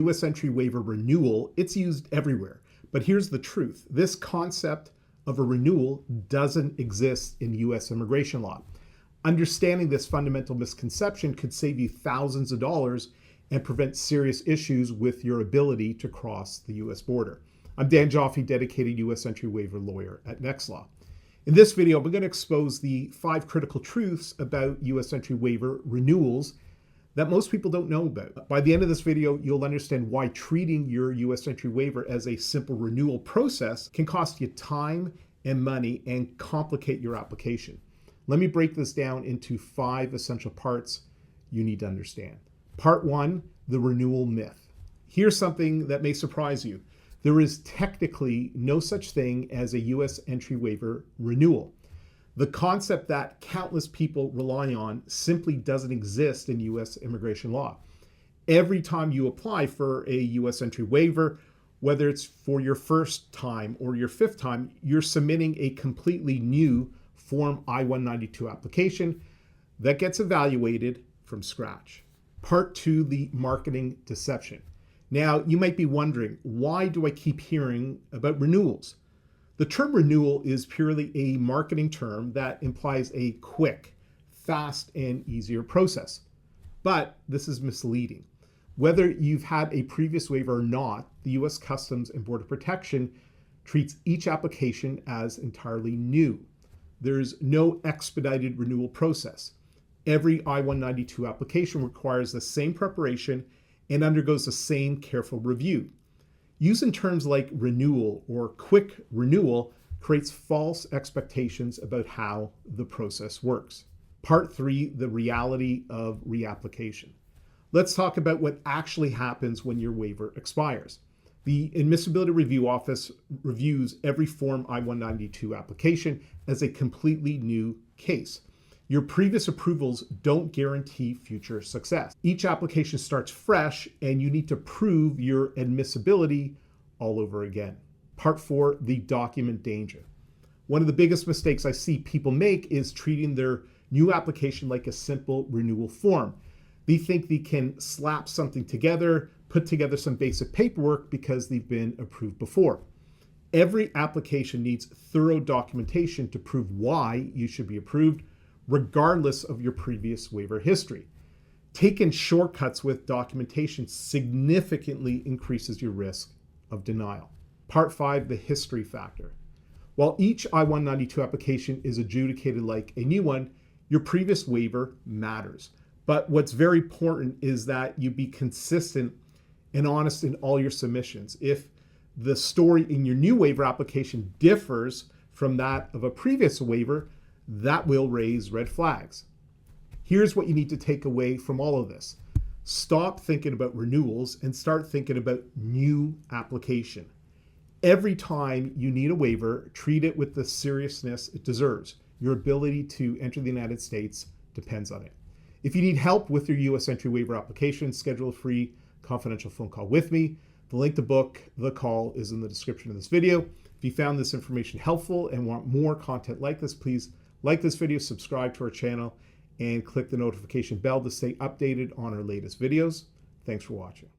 U.S. entry waiver renewal, it's used everywhere. But here's the truth. This concept of a renewal doesn't exist in U.S. immigration law. Understanding this fundamental misconception could save you thousands of dollars and prevent serious issues with your ability to cross the U.S. border. I'm Dan Joffe, dedicated U.S. entry waiver lawyer at NextLaw. In this video, we're going to expose the 5 critical truths about U.S. entry waiver renewals that most people don't know about. By the end of this video, you'll understand why treating your U.S. entry waiver as a simple renewal process can cost you time and money and complicate your application. Let me break this down into 5 essential parts you need to understand. Part 1, the renewal myth. Here's something that may surprise you. There is technically no such thing as a U.S. entry waiver renewal. The concept that countless people rely on simply doesn't exist in U.S. immigration law. Every time you apply for a U.S. entry waiver, whether it's for your first time or your 5th time, you're submitting a completely new Form I-192 application that gets evaluated from scratch. Part 2, the marketing deception. Now, you might be wondering, why do I keep hearing about renewals? The term renewal is purely a marketing term that implies a quick, fast, and easier process. But this is misleading. Whether you've had a previous waiver or not, the U.S. Customs and Border Protection treats each application as entirely new. There's no expedited renewal process. Every I-192 application requires the same preparation and undergoes the same careful review. Using terms like renewal or quick renewal creates false expectations about how the process works. Part 3, the reality of reapplication. Let's talk about what actually happens when your waiver expires. The Admissibility Review Office reviews every Form I-192 application as a completely new case. Your previous approvals don't guarantee future success. Each application starts fresh and you need to prove your admissibility all over again. Part 4, the document danger. One of the biggest mistakes I see people make is treating their new application like a simple renewal form. They think they can slap something together, put together some basic paperwork because they've been approved before. Every application needs thorough documentation to prove why you should be approved, regardless of your previous waiver history. Taking shortcuts with documentation significantly increases your risk of denial. Part 5, the history factor. While each I-192 application is adjudicated like a new one, your previous waiver matters. But what's very important is that you be consistent and honest in all your submissions. If the story in your new waiver application differs from that of a previous waiver, that will raise red flags. Here's what you need to take away from all of this. Stop thinking about renewals and start thinking about new application. Every time you need a waiver, treat it with the seriousness it deserves. Your ability to enter the United States depends on it. If you need help with your U.S. entry waiver application, schedule a free confidential phone call with me. The link to book the call is in the description of this video. If you found this information helpful and want more content like this, please like this video, subscribe to our channel, and click the notification bell to stay updated on our latest videos. Thanks for watching.